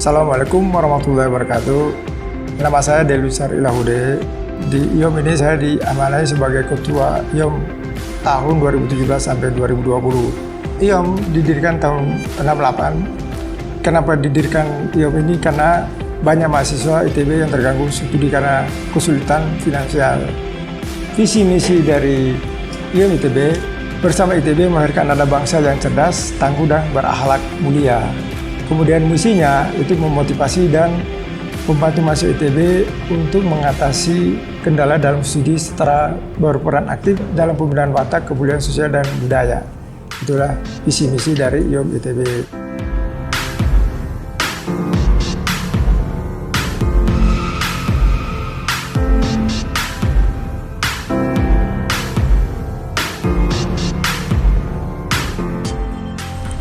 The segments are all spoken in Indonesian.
Assalamualaikum warahmatullahi wabarakatuh. Nama saya Delusar Ilahude. Di IOM ini saya diamanai sebagai Ketua IOM tahun 2017 sampai 2020. IOM didirikan tahun 68. Kenapa didirikan IOM ini? Karena banyak mahasiswa ITB yang terganggu studi karena kesulitan finansial. Visi misi dari IOM ITB bersama ITB melahirkan anak bangsa yang cerdas, tangguh, dan berakhlak mulia. Kemudian misinya itu memotivasi dan membantu mahasiswa ITB untuk mengatasi kendala dalam studi serta berperan aktif dalam pembinaan watak, kebudayaan sosial, dan budaya. Itulah visi misi dari IOM ITB.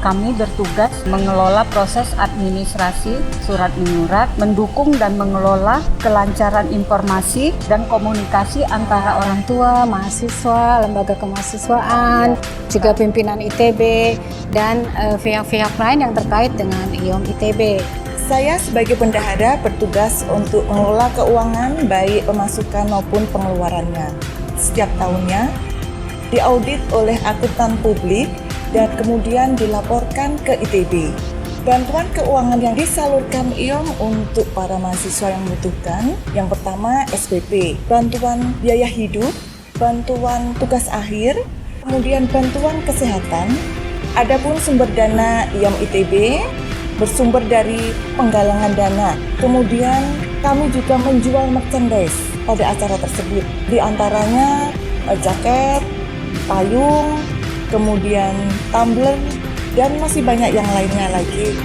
Kami bertugas mengelola proses administrasi surat menyurat, mendukung dan mengelola kelancaran informasi dan komunikasi antara orang tua, mahasiswa, lembaga kemahasiswaan, juga pimpinan ITB, dan pihak-pihak lain yang terkait dengan IOM ITB. Saya sebagai bendahara bertugas untuk mengelola keuangan baik pemasukan maupun pengeluarannya. Setiap tahunnya diaudit oleh akuntan publik dan kemudian dilaporkan ke ITB. Bantuan keuangan yang disalurkan IOM untuk para mahasiswa yang membutuhkan, yang pertama SPP, bantuan biaya hidup, bantuan tugas akhir, kemudian bantuan kesehatan. Adapun sumber dana IOM ITB bersumber dari penggalangan dana. Kemudian kami juga menjual merchandise pada acara tersebut, di antaranya jaket, payung, kemudian tumbler, dan masih banyak yang lainnya lagi.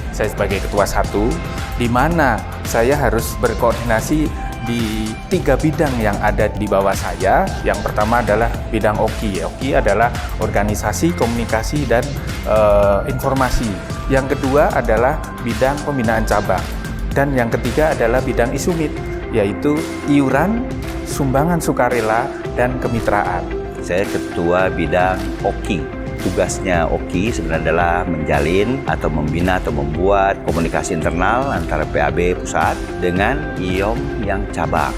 Saya sebagai ketua 1, di mana saya harus berkoordinasi di 3 bidang yang ada di bawah saya. Yang pertama adalah bidang OKI. OKI adalah organisasi, komunikasi, dan informasi. Yang kedua adalah bidang pembinaan cabang. Dan yang ketiga adalah bidang ISUMIT, yaitu iuran, sumbangan sukarela, dan kemitraan. Saya ketua bidang OKI. Tugasnya OKI sebenarnya adalah menjalin atau membina atau membuat komunikasi internal antara PAB pusat dengan IOM yang cabang.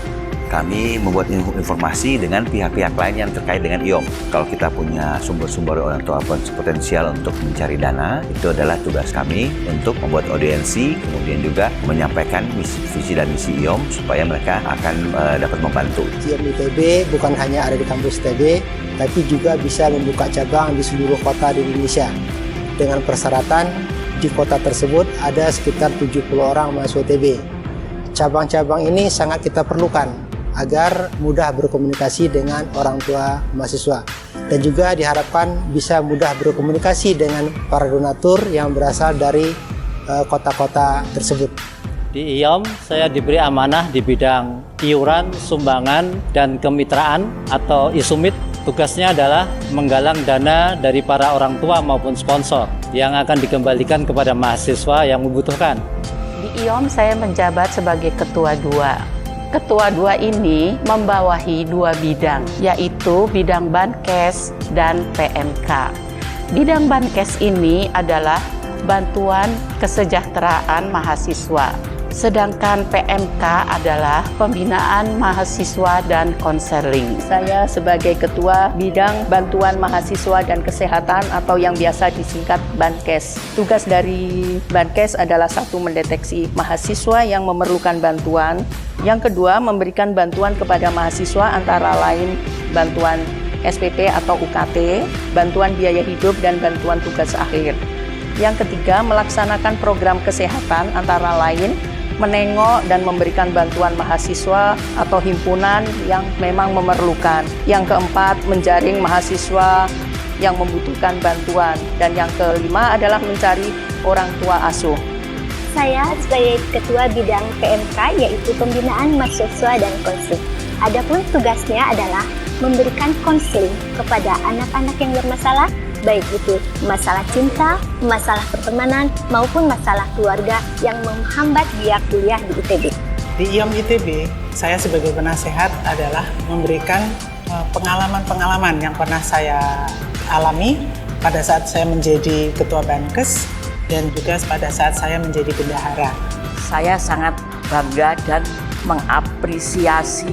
Kami membuat informasi dengan pihak-pihak lain yang terkait dengan IOM. Kalau kita punya sumber-sumber atau potensial untuk mencari dana, itu adalah tugas kami untuk membuat audiensi, kemudian juga menyampaikan visi dan misi IOM supaya mereka akan dapat membantu. IOM ITB bukan hanya ada di kampus ITB, tapi juga bisa membuka cabang di seluruh kota di Indonesia. Dengan persyaratan di kota tersebut ada sekitar 70 orang mahasiswa ITB. Cabang-cabang ini sangat kita perlukan agar mudah berkomunikasi dengan orang tua mahasiswa. Dan juga diharapkan bisa mudah berkomunikasi dengan para donatur yang berasal dari kota-kota tersebut. Di IOM saya diberi amanah di bidang iuran, sumbangan, dan kemitraan atau ISUMIT. Tugasnya adalah menggalang dana dari para orang tua maupun sponsor yang akan dikembalikan kepada mahasiswa yang membutuhkan. Di IOM saya menjabat sebagai Ketua 2. Ketua 2 ini membawahi 2 bidang, yaitu bidang Bankes dan PMK. Bidang Bankes ini adalah bantuan kesejahteraan mahasiswa, sedangkan PMK adalah pembinaan mahasiswa dan konseling. Saya sebagai Ketua Bidang Bantuan Mahasiswa dan Kesehatan atau yang biasa disingkat Bankes. Tugas dari Bankes adalah 1, mendeteksi mahasiswa yang memerlukan bantuan. Yang kedua, memberikan bantuan kepada mahasiswa antara lain bantuan SPP atau UKT, bantuan biaya hidup, dan bantuan tugas akhir. Yang ketiga, melaksanakan program kesehatan antara lain menengok dan memberikan bantuan mahasiswa atau himpunan yang memang memerlukan. Yang keempat, menjaring mahasiswa yang membutuhkan bantuan. Dan yang kelima adalah mencari orang tua asuh. Saya sebagai Ketua Bidang PMK, yaitu Pembinaan Mahasiswa dan Konseling. Adapun tugasnya adalah memberikan konseling kepada anak-anak yang bermasalah, baik itu masalah cinta, masalah pertemanan, maupun masalah keluarga yang menghambat dia kuliah di ITB. Di IOM ITB, saya sebagai penasehat adalah memberikan pengalaman-pengalaman yang pernah saya alami pada saat saya menjadi ketua Bankes dan juga pada saat saya menjadi bendahara. Saya sangat bangga dan mengapresiasi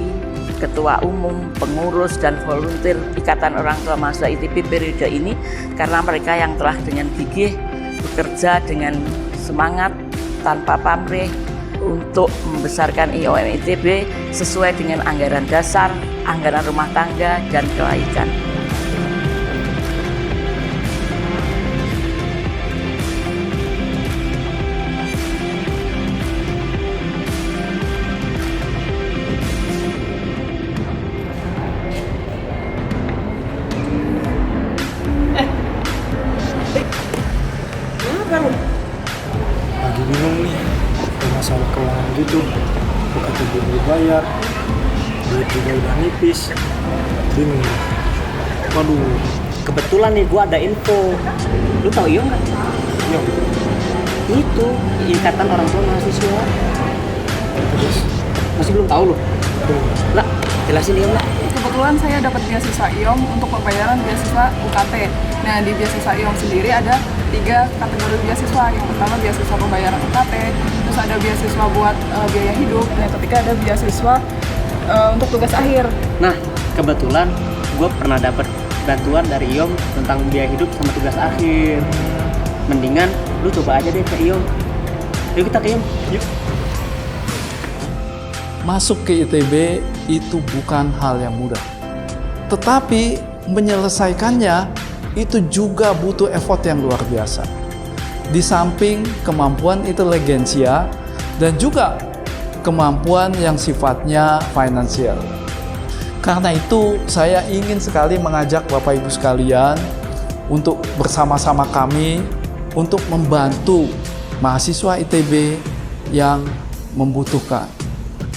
Ketua Umum, pengurus, dan volunteer Ikatan Orang Tua Mahasiswa ITB periode ini karena mereka yang telah dengan gigih bekerja dengan semangat tanpa pamrih untuk membesarkan IOM ITB sesuai dengan anggaran dasar, anggaran rumah tangga, dan kelaikan. Lagi bingung nih, ada masalah keuangan gitu. UKT belum dibayar, duit juga udah nipis. Bingung nih. Waduh, Kebetulan nih gua ada info. Lu tahu IOM nggak? IOM Itu Ikatan Orang Tua Mahasiswa. terus Masih belum tahu lu? Lah, jelasin IOM lah. Kebetulan saya dapat beasiswa IOM untuk pembayaran beasiswa UKT. Nah, di beasiswa IOM sendiri ada 3 kategori beasiswa. Yang pertama beasiswa pembayaran UKT, terus ada beasiswa buat biaya hidup, dan yang ketiga ada beasiswa untuk tugas akhir. Nah, kebetulan gue pernah dapat bantuan dari IOM tentang biaya hidup sama tugas akhir. Mendingan lu coba aja deh ke IOM. Yuk kita ke IOM. Yuk. Masuk ke ITB itu bukan hal yang mudah. Tetapi menyelesaikannya itu juga butuh effort yang luar biasa. Di samping kemampuan inteligensia dan juga kemampuan yang sifatnya finansial. Karena itu saya ingin sekali mengajak Bapak Ibu sekalian untuk bersama-sama kami untuk membantu mahasiswa ITB yang membutuhkan.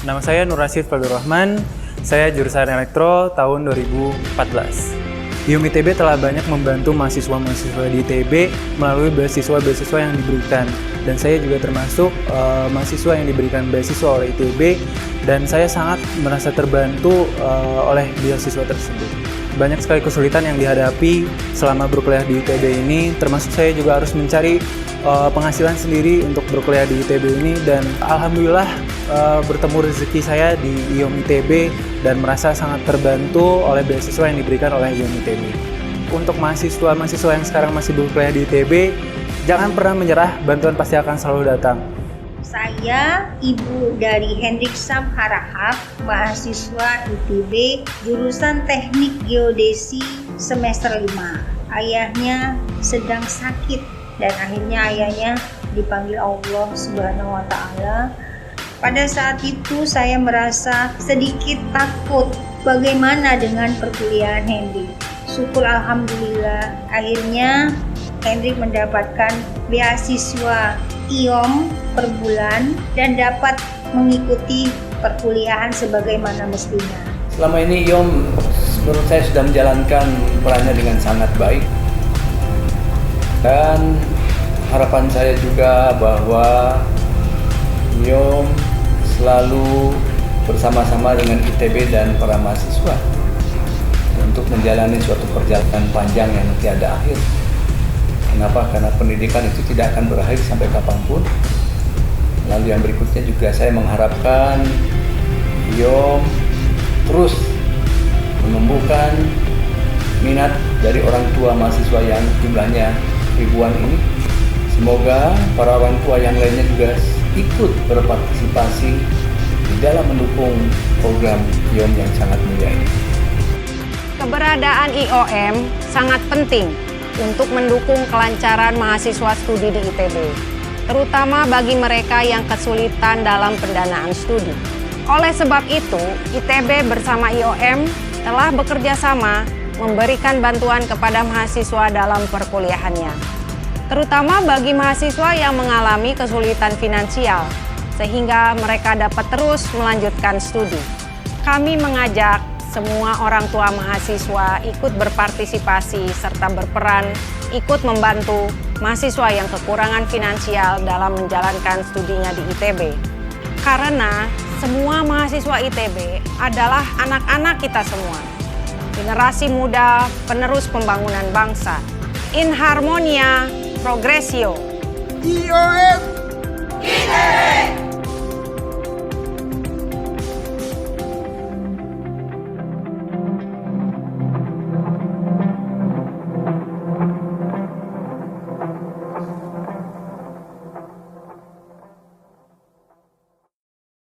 Nama saya Nur Rasyid Fadlur Rahman, saya jurusan Elektro tahun 2014. IOM ITB telah banyak membantu mahasiswa-mahasiswa di ITB melalui beasiswa-beasiswa yang diberikan. Dan saya juga termasuk mahasiswa yang diberikan beasiswa oleh ITB dan saya sangat merasa terbantu oleh beasiswa tersebut. Banyak sekali kesulitan yang dihadapi selama berkuliah di ITB ini, termasuk saya juga harus mencari penghasilan sendiri untuk berkuliah di ITB ini dan alhamdulillah bertemu rezeki saya di IOM ITB dan merasa sangat terbantu oleh beasiswa yang diberikan oleh IOM ITB. Untuk mahasiswa-mahasiswa yang sekarang masih berkuliah di ITB, jangan pernah menyerah, bantuan pasti akan selalu datang. Saya ibu dari Hendrik Sam Harahap, mahasiswa ITB, jurusan Teknik Geodesi semester 5. Ayahnya sedang sakit dan akhirnya ayahnya dipanggil Allah Subhanahu wa Ta'ala. Pada saat itu saya merasa sedikit takut bagaimana dengan perkuliahan Hendrik. Syukur alhamdulillah akhirnya Hendrik mendapatkan beasiswa IOM per bulan dan dapat mengikuti perkuliahan sebagaimana mestinya. Selama ini IOM menurut saya sudah menjalankan perannya dengan sangat baik. Dan harapan saya juga bahwa IOM selalu bersama-sama dengan ITB dan para mahasiswa untuk menjalani suatu perjalanan panjang yang tiada akhir. Kenapa? Karena pendidikan itu tidak akan berakhir sampai kapanpun. Lalu yang berikutnya juga saya mengharapkan IOM terus menumbuhkan minat dari orang tua mahasiswa yang jumlahnya ribuan ini. Semoga para orang tua yang lainnya juga ikut berpartisipasi di dalam mendukung program IOM yang sangat mulia ini. Keberadaan IOM sangat penting untuk mendukung kelancaran mahasiswa studi di ITB, terutama bagi mereka yang kesulitan dalam pendanaan studi. Oleh sebab itu, ITB bersama IOM telah bekerja sama memberikan bantuan kepada mahasiswa dalam perkuliahannya, terutama bagi mahasiswa yang mengalami kesulitan finansial, sehingga mereka dapat terus melanjutkan studi. Kami mengajak semua orang tua mahasiswa ikut berpartisipasi serta berperan ikut membantu mahasiswa yang kekurangan finansial dalam menjalankan studinya di ITB. Karena semua mahasiswa ITB adalah anak-anak kita semua. Generasi muda penerus pembangunan bangsa. In harmonia progressio. IOM ITB.